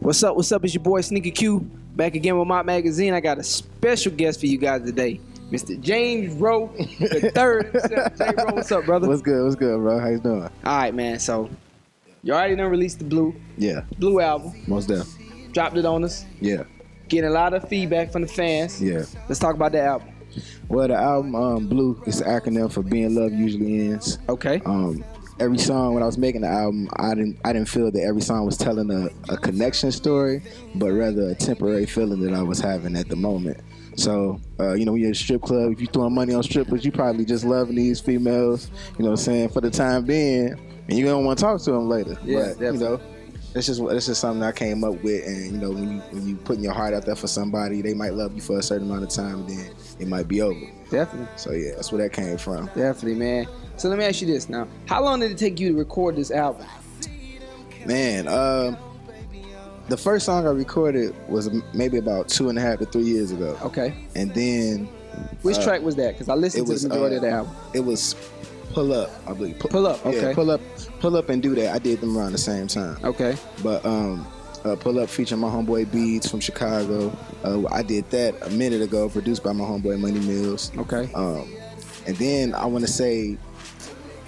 What's up? What's up? It's your boy Sneaky Q back again with my magazine. I got a special guest for you guys today, Mr. James Jrowe the third. Jrowe, what's up, brother? What's good? What's good, bro? How you doing? All right, man. So you already done released the B.L.U.E. Yeah, B.L.U.E album. most definitely. Dropped it on us. Yeah, Getting a lot of feedback from the fans. yeah. Let's talk about that album. Well, the album B.L.U.E is an acronym for B.L.U.E usually ends. Okay. Every song when I was making the album, I didn't feel that every song was telling a connection story, but rather a temporary feeling that I was having at the moment. So, when you're at a strip club, if you're throwing money on strippers, you probably just loving these females, what I'm saying, for the time being, and you don't want to talk to them later. Yeah, but, definitely. it's just something I came up with, and when you putting your heart out there for somebody, they might love you for a certain amount of time, and then it might be over. Definitely. So yeah, that's where that came from. Definitely, man. So let me ask you this now. How long did it take you to record this album? Man, the first song I recorded was maybe about 2.5 to 3 years ago. Okay. And then Which track was that? Because I listened to the majority of the album. It was Pull Up, I believe. Pull Up, okay. Yeah, Pull Up and Do That. I did them around the same time. Okay. But Pull Up featuring my homeboy Beats from Chicago. I did that a minute ago, produced by my homeboy Money Mills. Okay. And then I want to say,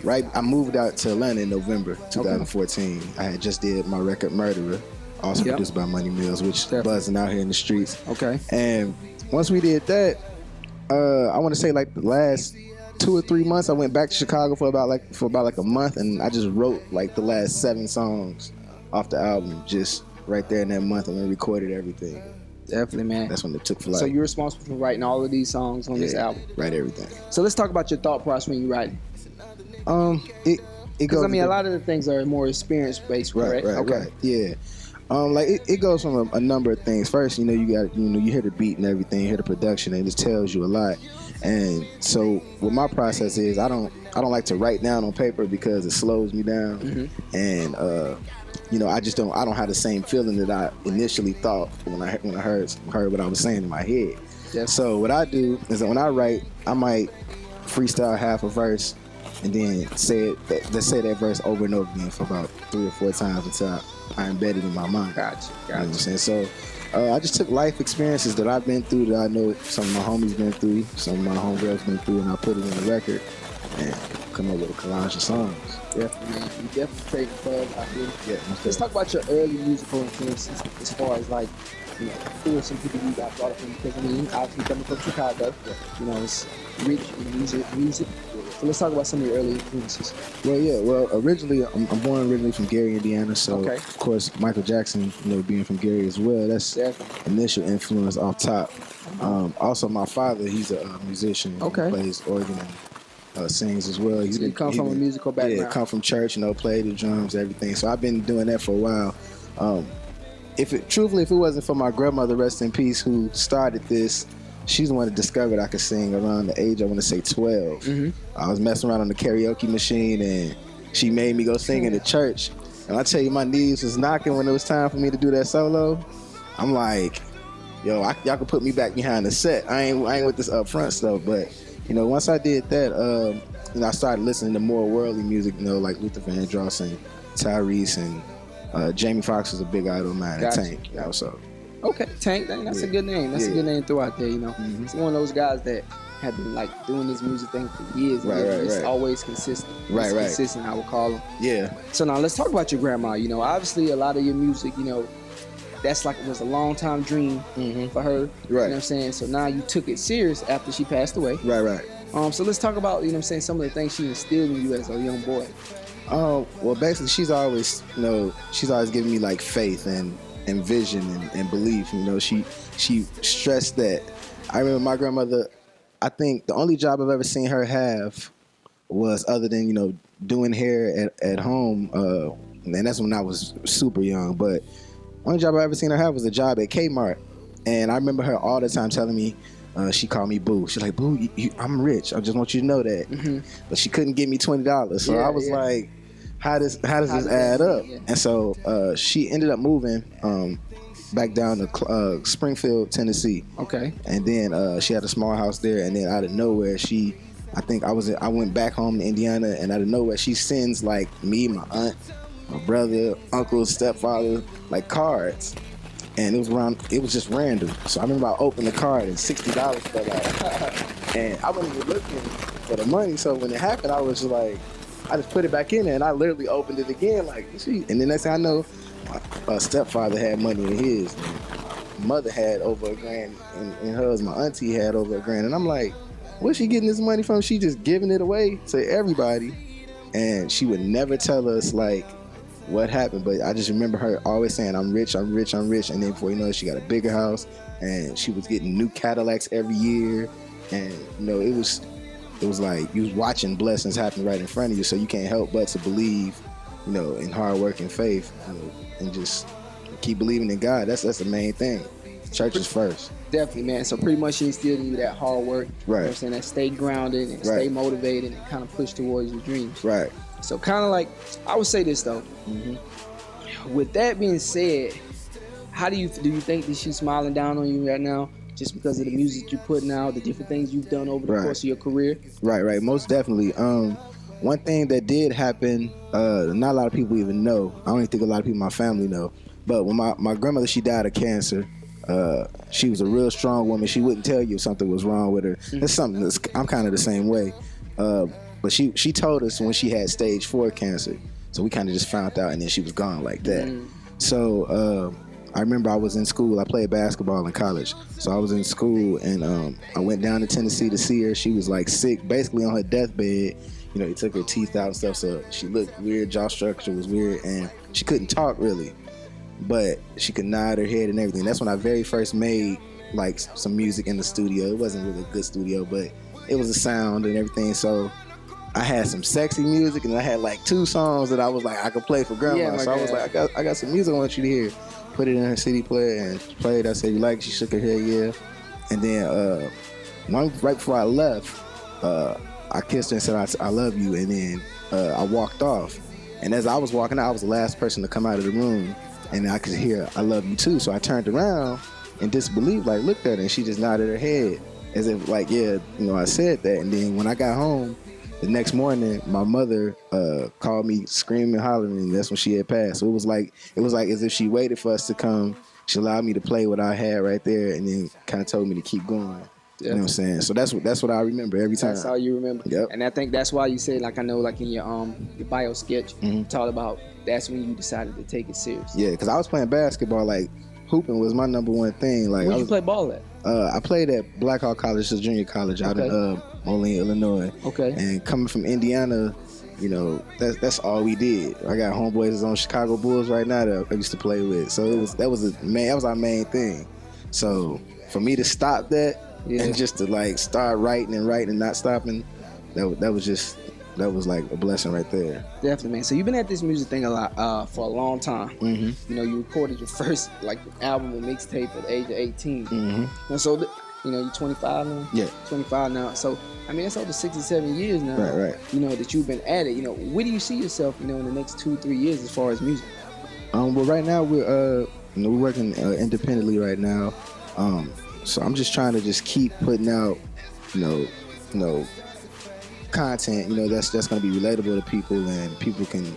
I moved out to Atlanta in November 2014. Okay. I had just did my record Murderer, also produced by Money Mills, which buzzing out here in the streets. Okay. And once we did that, I want to say like the last 2 or 3 months, I went back to Chicago for about a month, and I just wrote like the last 7 songs off the album, just right there in that month, and then recorded everything. Definitely, man. That's when it took flight. So you're responsible for writing all of these songs on this album. Write everything. So let's talk about your thought process when you're writing. It because I mean, a lot of the things are more experience based, right? Right. Yeah. It goes from a number of things. First, you hear the beat and everything, you hear the production, and it just tells you a lot. And so, what my process is, I don't like to write down on paper because it slows me down, and I don't have the same feeling that I initially thought when I heard what I was saying in my head. Yes. So what I do is that when I write, I might freestyle half a verse, and then let's say that verse over and over again for about 3 or 4 times until I embed it in my mind. Gotcha. You know what I'm saying? So I just took life experiences that I've been through, that I know some of my homies been through, some of my homegirls been through, and I put it in the record and come up with a collage of songs. Definitely, man. You definitely create buzz out here. Yeah. Let's talk about your early musical influences as far as like, influencing people you got brought up in. Because I mean, obviously coming from Chicago, it's rich in music. So let's talk about some of your early influences. Well, originally, I'm born originally from Gary, Indiana. So, of course, Michael Jackson, being from Gary as well, that's initial influence off top. Also, my father, he's a musician. Okay. He plays organ and sings as well. He come from a musical background. Yeah, come from church, play the drums, everything. So I've been doing that for a while. If it wasn't for my grandmother, rest in peace, who started this, she's the one that discovered I could sing around the age, I want to say 12. I was messing around on the karaoke machine, and she made me go sing in the church. And I tell you, my knees was knocking when it was time for me to do that solo. I'm like, yo, y'all can put me back behind the set. I ain't with this up front stuff. But once I did that, I started listening to more worldly music, like Luther Vandross and Tyrese, and Jamie Foxx was a big idol of mine. Gotcha. Tank, so. Okay, Tank. That's a good name. That's a good name throughout there. He's one of those guys that have been doing this music thing for years. It's always consistent. Consistent, I would call him. Yeah. So now let's talk about your grandma. Obviously a lot of your music, that's like it was a long time dream for her. Right. You know what I'm saying? So now you took it serious after she passed away. Right. So let's talk about, some of the things she instilled in you as a young boy. Well, basically, she's always given me like faith and vision and belief. She stressed that. I remember my grandmother, I think the only job I've ever seen her have was, other than doing hair at home, and that's when I was super young, but only job I ever seen her have was a job at Kmart. And I remember her all the time telling me, she called me Boo. She's like, Boo, I'm rich. I just want you to know that. But she couldn't give me $20. So I was like, how does this add up? Yeah. And so she ended up moving back down to Springfield, Tennessee. Okay. And then she had a small house there. And then out of nowhere, I went back home to Indiana, and out of nowhere, she sends like me, my aunt, my brother, uncle, stepfather, like cards. And it was just random. So I remember I opened the card and $60 fell out. And I wasn't even looking for the money. So when it happened, I was just like, I just put it back in there and I literally opened it again. Like, gee. And then next thing I know, my stepfather had money in his. My mother had over $1,000 and hers. My auntie had over $1,000. And I'm like, where's she getting this money from? She just giving it away to everybody. And she would never tell us, like, what happened, but I just remember her always saying, I'm rich, I'm rich, I'm rich. And then before you know it, she got a bigger house and she was getting new Cadillacs every year. And it was like you was watching blessings happen right in front of you, so you can't help but to believe, in hard work and faith, and just keep believing in God. That's the main thing. Church is first. Definitely, man. So pretty much she instilled in you that hard work. Right. You know what I'm saying? That stay grounded and stay motivated and kind of push towards your dreams. Right. So kind of like, I would say this though. With that being said, how do you think that she's smiling down on you right now just because of the music you're putting out, the different things you've done over the course of your career? Right. Most definitely. One thing that did happen, not a lot of people even know. I don't even think a lot of people in my family know. But when my grandmother, she died of cancer. She was a real strong woman. She wouldn't tell you if something was wrong with her. That's something I'm kind of the same way. But she told us when she had stage 4 cancer. So we kind of just found out, and then she was gone like that. So I remember I was in school. I played basketball in college. So I was in school, and I went down to Tennessee to see her. She was like sick, basically on her deathbed. They took her teeth out and stuff, so she looked weird. Jaw structure was weird, and she couldn't talk really. But she could nod her head and everything. That's when I very first made like some music in the studio. It wasn't really a good studio, but it was a sound and everything. So I had some sexy music, and I had like 2 songs that I was like I could play for grandma. Yeah, so I was like, I got some music I want you to hear. Put it in her CD player and she played. I said, you like it? She shook her head, yeah. And then right before I left, I kissed her and said, I love you. And then I walked off. And as I was walking out, I was the last person to come out of the room. And I could hear, I love you too. So I turned around and disbelieved, like looked at her, and she just nodded her head as if like, yeah, I said that. And then when I got home, the next morning, my mother called me screaming, hollering, and that's when she had passed. So it was like as if she waited for us to come. She allowed me to play what I had right there, and then kind of told me to keep going. You know what I'm saying? So that's what I remember every time. That's all you remember. Yep. And I think that's why you said, like I know, like in your bio sketch, you talked about that's when you decided to take it serious. Yeah, because I was playing basketball. Like hooping was my number one thing. Like where'd you play ball at? I played at Blackhawk College, a junior college out in Moline, Illinois. Okay. And coming from Indiana, that's all we did. I got homeboys that's on Chicago Bulls right now that I used to play with. So that was our main thing. So for me to stop that and just to like start writing and not stopping, that was like a blessing right there. Definitely, man. So you've been at this music thing a lot for a long time. You recorded your first like album or mixtape at the age of 18. And so you're 25 now. Yeah, 25 now. So I mean, it's over 67 years now. Right. That you've been at it. Where do you see yourself? In the next 2-3 years as far as music? Well, right now we're working independently right now. So I'm just trying to just keep putting out, content, that's going to be relatable to people, and people can,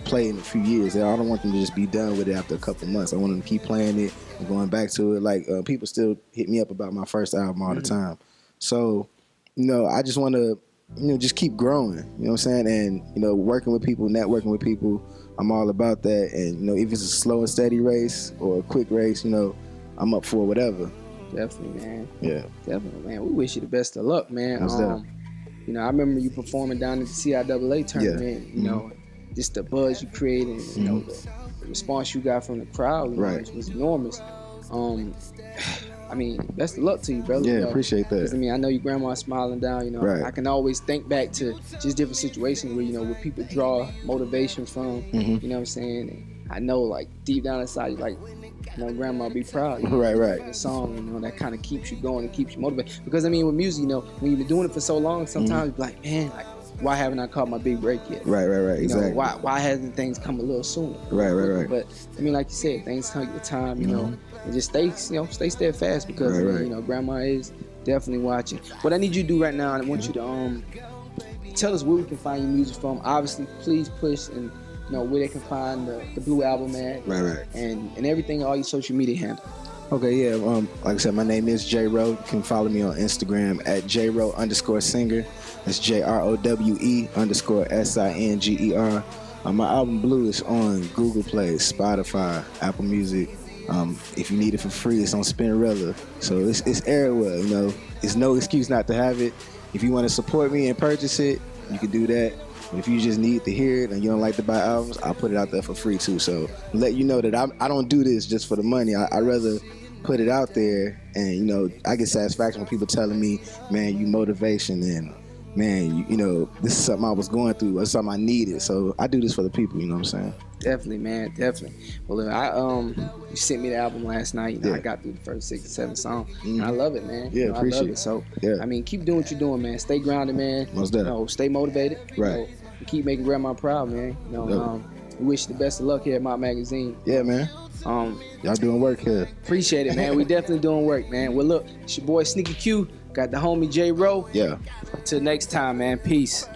play in a few years. I don't want them to just be done with it after a couple months. I want them to keep playing it and going back to it. Like people still hit me up about my first album all the time. So, I just want to, just keep growing. You know what I'm saying? And working with people, networking with people. I'm all about that. And if it's a slow and steady race or a quick race, I'm up for whatever. Definitely, man. Yeah. Definitely, man. We wish you the best of luck, man. I remember you performing down at the CIAA tournament. Just the buzz you created, the response you got from the crowd, was enormous. I mean, best of luck to you, brother. Yeah, appreciate that. I know your grandma's smiling down. I can always think back to just different situations where where people draw motivation from. You know what I'm saying? And I know, like deep down inside, you like, grandma be proud. Right. The song, that kind of keeps you going and keeps you motivated. Because with music, when you've been doing it for so long, sometimes you're like, man, like, why haven't I caught my big break yet? Right. Exactly. Why hasn't things come a little sooner? Right. But like you said, things take your time, and just stay steadfast because grandma is definitely watching. What I need you to do right now, I want you to tell us where we can find your music from. Obviously, please push and where they can find the B.L.U.E album, man. Right. And everything, all your social media handle. Okay, yeah. Like I said, my name is Jrowe. You can follow me on Instagram at Jrowe_singer. That's JROWE_SINGER. My album B.L.U.E is on Google Play, Spotify, Apple Music. If you need it for free, it's on Spinrilla. So it's everywhere. It's no excuse not to have it. If you want to support me and purchase it, you can do that. But if you just need to hear it and you don't like to buy albums, I'll put it out there for free too. So let you know that I don't do this just for the money. I rather put it out there, and I get satisfaction when people telling me, man, you motivation, and man, this is something I was going through, or something I needed. So I do this for the people. You know what I'm saying? Definitely, man, definitely. Well, look, you sent me the album last night. I got through the first 6 or 7 songs. And I love it, man. Yeah, appreciate I love it. So, keep doing what you're doing, man. Stay grounded, man. Most definitely. Stay motivated. Right. And keep making grandma proud, man. We wish you the best of luck here at My Magazine. Yeah, man. Y'all doing work here. Appreciate it, man. We definitely doing work, man. Well, look, it's your boy Sneaky Q. Got the homie Jrowe. Yeah. Until next time, man. Peace.